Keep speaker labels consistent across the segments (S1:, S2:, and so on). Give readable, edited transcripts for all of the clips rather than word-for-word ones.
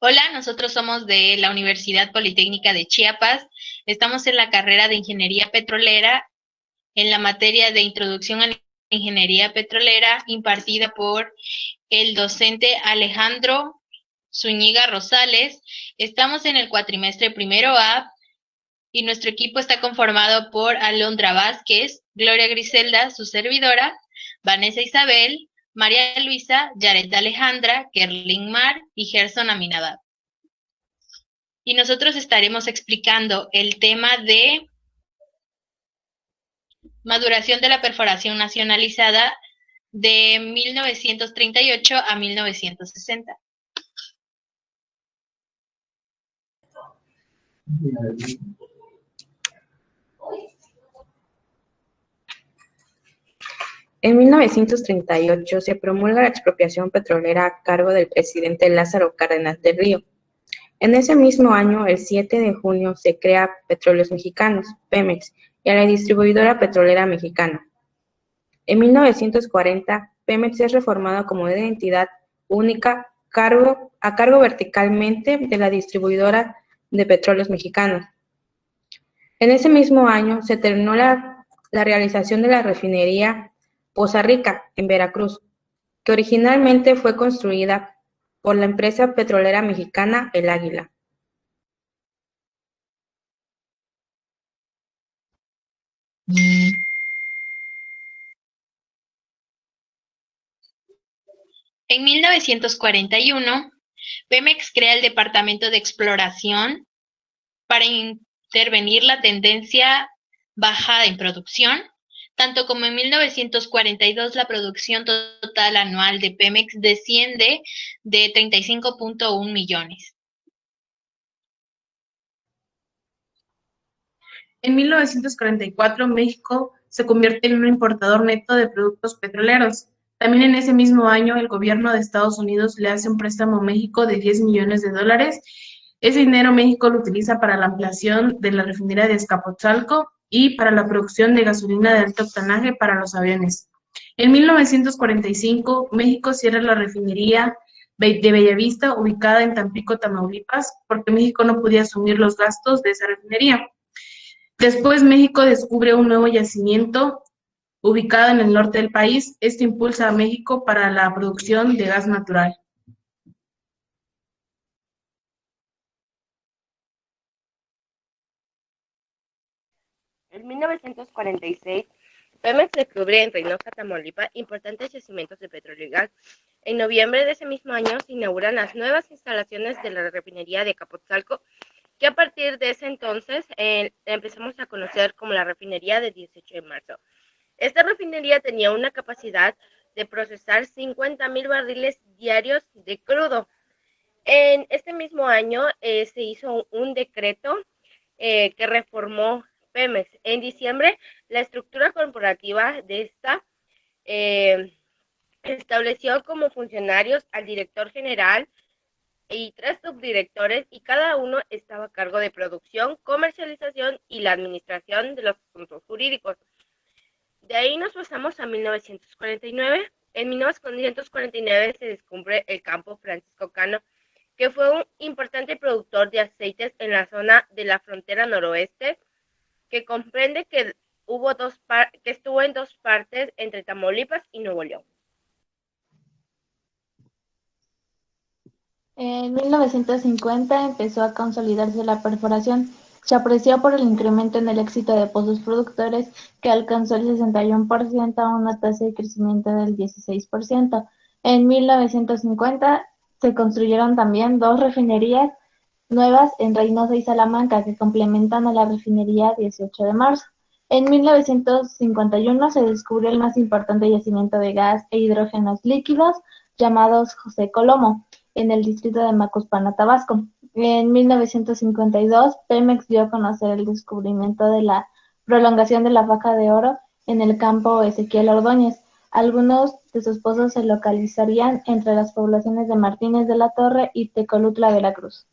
S1: Hola, nosotros somos de la Universidad Politécnica de Chiapas. Estamos en la carrera de Ingeniería Petrolera, en la materia de Introducción a la Ingeniería Petrolera, impartida por el docente Alejandro Zúñiga Rosales. Estamos en el cuatrimestre primero A y nuestro equipo está conformado por Alondra Vázquez, Gloria Griselda, su servidora, Vanessa Isabel, María Luisa, Yaret Alejandra, Kerlin Mar y Gerson Aminadab. Y nosotros estaremos explicando el tema de maduración de la perforación nacionalizada de 1938 a 1960.
S2: En 1938 se promulga la expropiación petrolera a cargo del presidente Lázaro Cárdenas del Río. En ese mismo año, el 7 de junio, se crea Petróleos Mexicanos, Pemex, y a la Distribuidora Petrolera Mexicana. En 1940, Pemex es reformado como una entidad única a cargo verticalmente de la Distribuidora de Petróleos Mexicanos. En ese mismo año se terminó la realización de la refinería Poza Rica, en Veracruz, que originalmente fue construida por la empresa petrolera mexicana El Águila.
S1: En 1941, Pemex crea el Departamento de Exploración para intervenir la tendencia baja en producción, tanto como en 1942 la producción total anual de Pemex desciende de 35.1 millones.
S3: En 1944, México se convierte en un importador neto de productos petroleros. También en ese mismo año, el gobierno de Estados Unidos le hace un préstamo a México de $10 millones. Ese dinero México lo utiliza para la ampliación de la refinería de Azcapotzalco y para la producción de gasolina de alto octanaje para los aviones. En 1945, México cierra la refinería de Bellavista, ubicada en Tampico, Tamaulipas, porque México no podía asumir los gastos de esa refinería. Después México descubre un nuevo yacimiento ubicado en el norte del país. Esto impulsa a México para la producción de gas natural.
S4: En 1946, Pemex descubre en Reynosa, Tamaulipas, importantes yacimientos de petróleo y gas. En noviembre de ese mismo año se inauguran las nuevas instalaciones de la refinería de Azcapotzalco, que a partir de ese entonces empezamos a conocer como la refinería de 18 de marzo. Esta refinería tenía una capacidad de procesar 50,000 barriles diarios de crudo. En este mismo año se hizo un decreto que reformó Pemex. En diciembre, la estructura corporativa de esta estableció como funcionarios al director general y 3 subdirectores, y cada uno estaba a cargo de producción, comercialización y la administración de los asuntos jurídicos. De ahí nos pasamos a 1949. En 1949 se descubre el campo Francisco Cano, que fue un importante productor de aceites en la zona de la frontera noroeste, que comprende que estuvo en dos partes entre Tamaulipas y Nuevo León.
S5: En 1950 empezó a consolidarse la perforación. Se apreció por el incremento en el éxito de pozos productores, que alcanzó el 61% a una tasa de crecimiento del 16%. En 1950 se construyeron también dos refinerías nuevas en Reynosa y Salamanca, que complementan a la refinería 18 de marzo. En 1951 se descubrió el más importante yacimiento de gas e hidrógenos líquidos, llamados José Colomo, en el distrito de Macuspana, Tabasco. En 1952, Pemex dio a conocer el descubrimiento de la prolongación de la Faja de Oro en el campo Ezequiel Ordóñez. Algunos de sus pozos se localizarían entre las poblaciones de Martínez de la Torre y Tecolutla, Veracruz.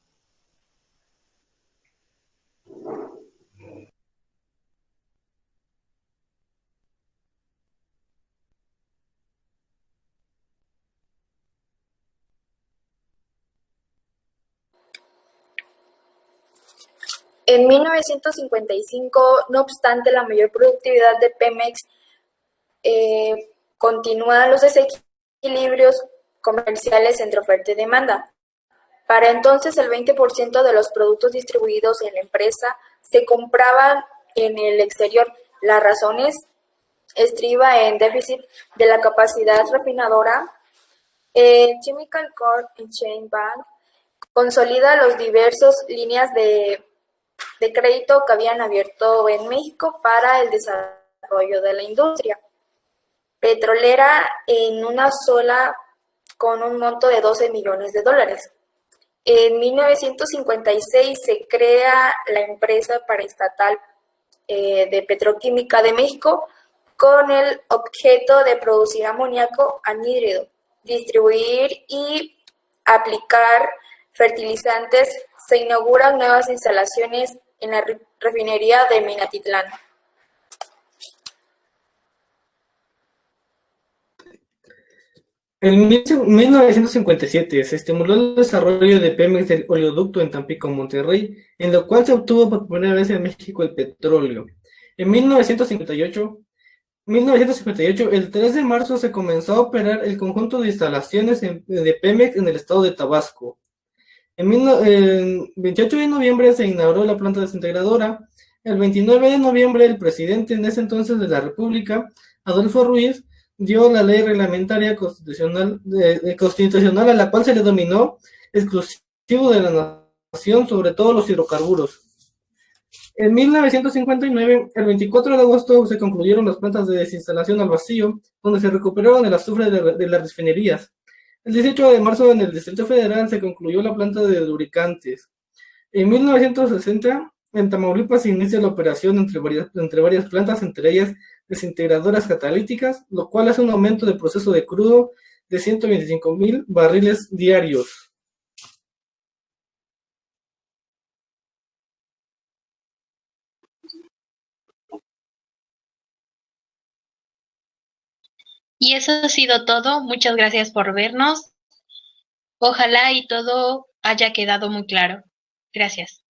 S6: En 1955, no obstante la mayor productividad de Pemex, continúan los desequilibrios comerciales entre oferta y demanda. Para entonces, el 20% de los productos distribuidos en la empresa se compraban en el exterior. Las razones estriba en déficit de la capacidad refinadora. Chemical Corp y Chain Bank consolida los diversos líneas de crédito que habían abierto en México para el desarrollo de la industria petrolera en una sola con un monto de $12 millones. En 1956 se crea la empresa paraestatal de Petroquímica de México con el objeto de producir amoníaco anhídrido, distribuir y aplicar fertilizantes. Se inauguran nuevas instalaciones en la refinería de Minatitlán.
S7: En 1957 se estimuló el desarrollo de Pemex del oleoducto en Tampico, Monterrey, en lo cual se obtuvo por primera vez en México el petróleo. En 1958, el 3 de marzo se comenzó a operar el conjunto de instalaciones de Pemex en el estado de Tabasco. El 28 de noviembre se inauguró la planta desintegradora. El 29 de noviembre el presidente en ese entonces de la República, Adolfo Ruiz, dio la ley reglamentaria constitucional a la cual se le denominó exclusivo de la nación sobre todos los hidrocarburos. En 1959, el 24 de agosto, se concluyeron las plantas de desinstalación al vacío, donde se recuperaron el azufre de las refinerías. El 18 de marzo, en el Distrito Federal, se concluyó la planta de lubricantes. En 1960, en Tamaulipas se inicia la operación entre varias plantas, entre ellas desintegradoras catalíticas, lo cual hace un aumento de proceso de crudo de 125,000 barriles diarios.
S1: Y eso ha sido todo. Muchas gracias por vernos. Ojalá y todo haya quedado muy claro. Gracias.